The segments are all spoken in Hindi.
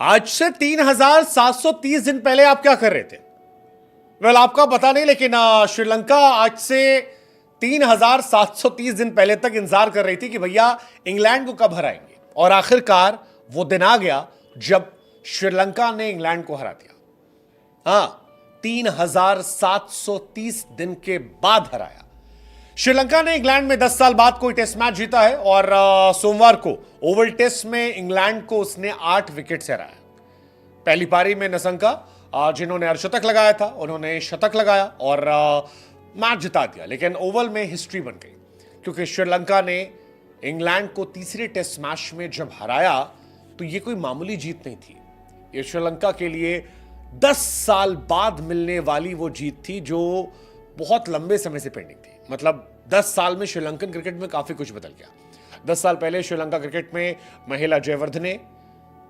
आज से 3730 दिन पहले आप क्या कर रहे थे? आपका पता नहीं, लेकिन श्रीलंका आज से 3730 दिन पहले तक इंतजार कर रही थी कि भैया इंग्लैंड को कब हराएंगे, और आखिरकार वो दिन आ गया जब श्रीलंका ने इंग्लैंड को हरा दिया। हां, 3730 दिन के बाद हराया। श्रीलंका ने इंग्लैंड में 10 साल बाद कोई टेस्ट मैच जीता है, और सोमवार को ओवल टेस्ट में इंग्लैंड को उसने 8 विकेट से हराया। पहली पारी में निशंका, जिन्होंने अर्धशतक लगाया था, उन्होंने शतक लगाया और मैच जिता दिया। लेकिन ओवल में हिस्ट्री बन गई, क्योंकि श्रीलंका ने इंग्लैंड को तीसरे टेस्ट मैच में जब हराया तो यह कोई मामूली जीत नहीं थी। यह श्रीलंका के लिए 10 साल बाद मिलने वाली वो जीत थी जो बहुत लंबे समय से पेंडिंग थी। मतलब 10 साल में श्रीलंकन क्रिकेट में काफी कुछ बदल गया। 10 साल पहले श्रीलंका क्रिकेट में महिला जयवर्धने,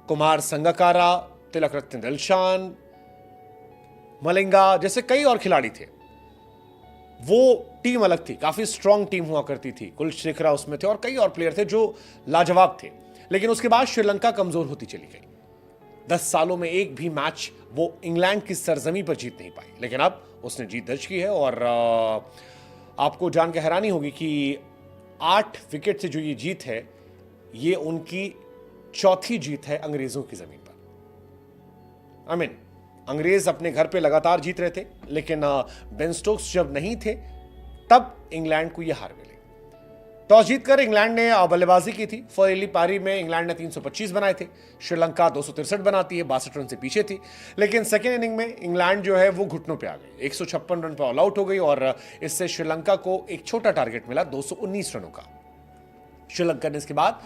कुमार संगकारा, तिलक रत्न दिलशान, मलिंगा जैसे कई और खिलाड़ी थे। वो टीम अलग थी, काफी स्ट्रांग टीम हुआ करती थी। कुलशेखरा उसमें थे और कई और प्लेयर थे जो लाजवाब थे। लेकिन उसके बाद श्रीलंका कमजोर होती चली गई। 10 सालों में एक भी मैच वो इंग्लैंड की सरजमी पर जीत नहीं पाई। लेकिन अब उसने जीत दर्ज की है, और आपको जान के हैरानी होगी कि 8 विकेट से जो ये जीत है, ये उनकी चौथी जीत है अंग्रेजों की जमीन पर। अंग्रेज अपने घर पे लगातार जीत रहे थे, लेकिन बेन स्टोक्स जब नहीं थे तब इंग्लैंड को यह हार मिली। टॉस जीतकर इंग्लैंड ने बल्लेबाजी की थी। पहली पारी में इंग्लैंड ने 325 बनाए थे, श्रीलंका 263 बनाती है, 62 रन से पीछे थी। लेकिन सेकेंड इनिंग में इंग्लैंड जो है वो घुटनों पे आ गई, 156 रन पर ऑल आउट हो गई, और इससे श्रीलंका को एक छोटा टारगेट मिला 219 रनों का। श्रीलंका ने इसके बाद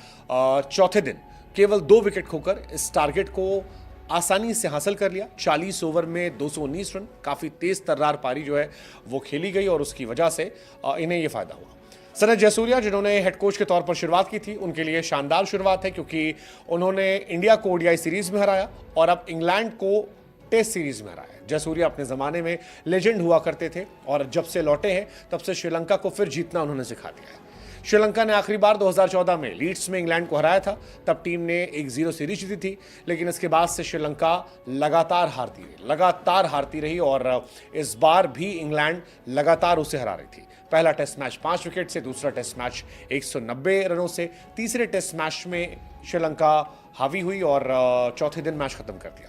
चौथे दिन केवल 2 विकेट खोकर इस टारगेट को आसानी से हासिल कर लिया। 40 ओवर में 219 रन, काफी तेज तर्रार पारी जो है वो खेली गई, और उसकी वजह से इन्हें यह फायदा हुआ। सनत जयसूर्या, जिन्होंने हेड कोच के तौर पर शुरुआत की थी, उनके लिए शानदार शुरुआत है, क्योंकि उन्होंने इंडिया को ओडीआई सीरीज में हराया और अब इंग्लैंड को टेस्ट सीरीज में हराया। जयसूर्या अपने जमाने में लेजेंड हुआ करते थे, और जब से लौटे हैं तब से श्रीलंका को फिर जीतना उन्होंने सिखा दिया है। श्रीलंका ने आखिरी बार 2014 में लीड्स में इंग्लैंड को हराया था, तब टीम ने 1-0 सीरीज जीती थी। लेकिन इसके बाद से श्रीलंका लगातार हारती रही, और इस बार भी इंग्लैंड लगातार उसे हरा रही थी। पहला टेस्ट मैच 5 विकेट से, दूसरा टेस्ट मैच 190 रनों से, तीसरे टेस्ट मैच में श्रीलंका हावी हुई और चौथे दिन मैच खत्म कर दिया।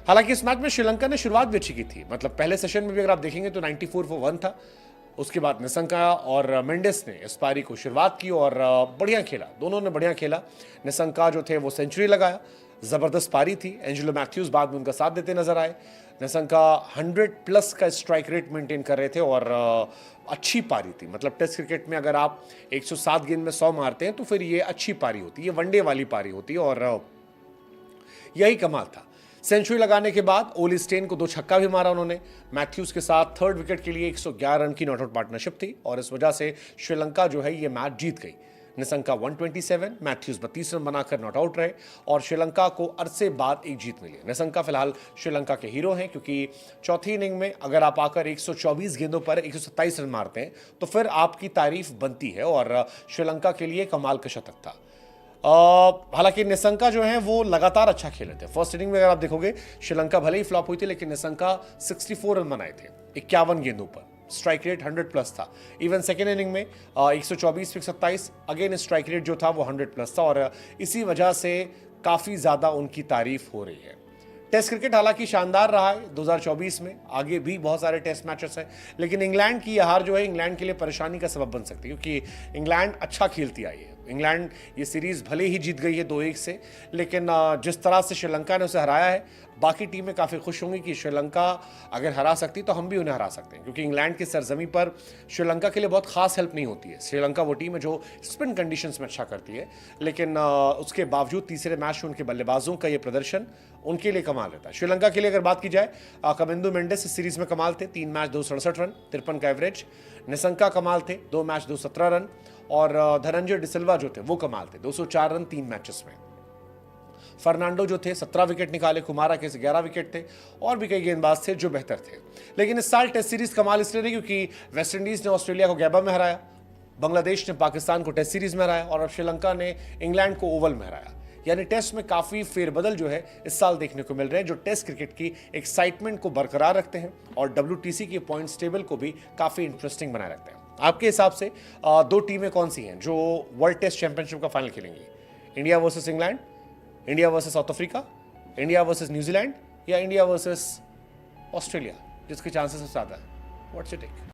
हालांकि इस मैच में श्रीलंका ने शुरुआत भी अच्छी की थी। मतलब पहले सेशन में भी अगर आप देखेंगे तो 94 for 1 था। उसके बाद निशंका और मेंडिस ने इस पारी को शुरुआत की और बढ़िया खेला, दोनों ने बढ़िया खेला। निशंका जो थे वो सेंचुरी लगाया, जबरदस्त पारी थी। एंजेलो मैथ्यूज बाद में उनका साथ देते नजर आए। निशंका 100+ का स्ट्राइक रेट मेंटेन कर रहे थे, और अच्छी पारी थी। मतलब टेस्ट क्रिकेट में अगर आप 107 गेंद में 100 मारते हैं तो फिर ये अच्छी पारी होती है, ये वनडे वाली पारी होती है, और यही कमाल था। सेंचुरी लगाने के बाद ओली स्टेन को 2 छक्का भी मारा उन्होंने। मैथ्यूज के साथ थर्ड विकेट के लिए 111 रन की नॉट आउट पार्टनरशिप थी, और इस वजह से श्रीलंका जो है ये मैच जीत गई। निशंका 127, मैथ्यूज 32 रन बनाकर नॉट आउट रहे, और श्रीलंका को अरसे बाद एक जीत मिली। निशंका फिलहाल श्रीलंका के हीरो हैं, क्योंकि चौथी इनिंग में अगर आप आकर 124 गेंदों पर 127 रन मारते हैं तो फिर आपकी तारीफ बनती है, और श्रीलंका के लिए कमाल का शतक था। हालांकि निशंका जो है वो लगातार अच्छा खेले थे। फर्स्ट इनिंग में अगर आप देखोगे श्रीलंका भले ही फ्लॉप हुई थी, लेकिन निशंका 64 रन बनाए थे 51 गेंदों पर। स्ट्राइक रेट 100+ था। इवन सेकेंड इनिंग में 124 पे 27, अगेन स्ट्राइक रेट जो था वो 100+ था, और इसी वजह से काफी ज्यादा उनकी तारीफ हो रही है। टेस्ट क्रिकेट हालांकि शानदार रहा है 2024 में, आगे भी बहुत सारे टेस्ट मैचेस हैं, लेकिन इंग्लैंड की यह हार जो है इंग्लैंड के लिए परेशानी का सबब बन सकती है, क्योंकि इंग्लैंड अच्छा खेलती आई है। इंग्लैंड ये सीरीज भले ही जीत गई है 2-1 से, लेकिन जिस तरह से श्रीलंका ने उसे हराया है, बाकी टीमें काफ़ी खुश होंगी कि श्रीलंका अगर हरा सकती तो हम भी उन्हें हरा सकते हैं, क्योंकि इंग्लैंड की सरजमी पर श्रीलंका के लिए बहुत खास हेल्प नहीं होती है। श्रीलंका वो टीम है जो स्पिन कंडीशंस में अच्छा करती है, लेकिन उसके बावजूद तीसरे मैच में उनके बल्लेबाजों का ये प्रदर्शन उनके लिए कमाल रहता है। श्रीलंका के लिए अगर बात की जाए, कमिंदु मेंडिस इस सीरीज में कमाल थे, 3 मैच 267 रन, 53 का एवरेज। निशंका कमाल थे, 2 मैच 217 रन, और धनंजय डिसिल्वा जो थे वो कमाल थे, 204 रन 3 मैचेस में। फर्नांडो जो थे 17 विकेट निकाले, कुमारा के 11 विकेट थे, और भी कई गेंदबाज थे जो बेहतर थे। लेकिन इस साल टेस्ट सीरीज कमाल इसलिए रही क्योंकि वेस्टइंडीज ने ऑस्ट्रेलिया को गैबा में हराया, बांग्लादेश ने पाकिस्तान को टेस्ट सीरीज में हराया, और अब श्रीलंका ने इंग्लैंड को ओवल में हराया। यानी टेस्ट में काफी फेरबदल जो है इस साल देखने को मिल रहे हैं, जो टेस्ट क्रिकेट की एक्साइटमेंट को बरकरार रखते हैं और WTC के पॉइंट्स टेबल को भी काफी इंटरेस्टिंग बनाए रखते हैं। आपके हिसाब से दो टीमें कौन सी हैं जो वर्ल्ड टेस्ट चैंपियनशिप का फाइनल खेलेंगी? India versus England, India versus South Africa, India versus New Zealand या इंडिया वर्सेस ऑस्ट्रेलिया, जिसके चांसेस ज्यादा है? What's your take?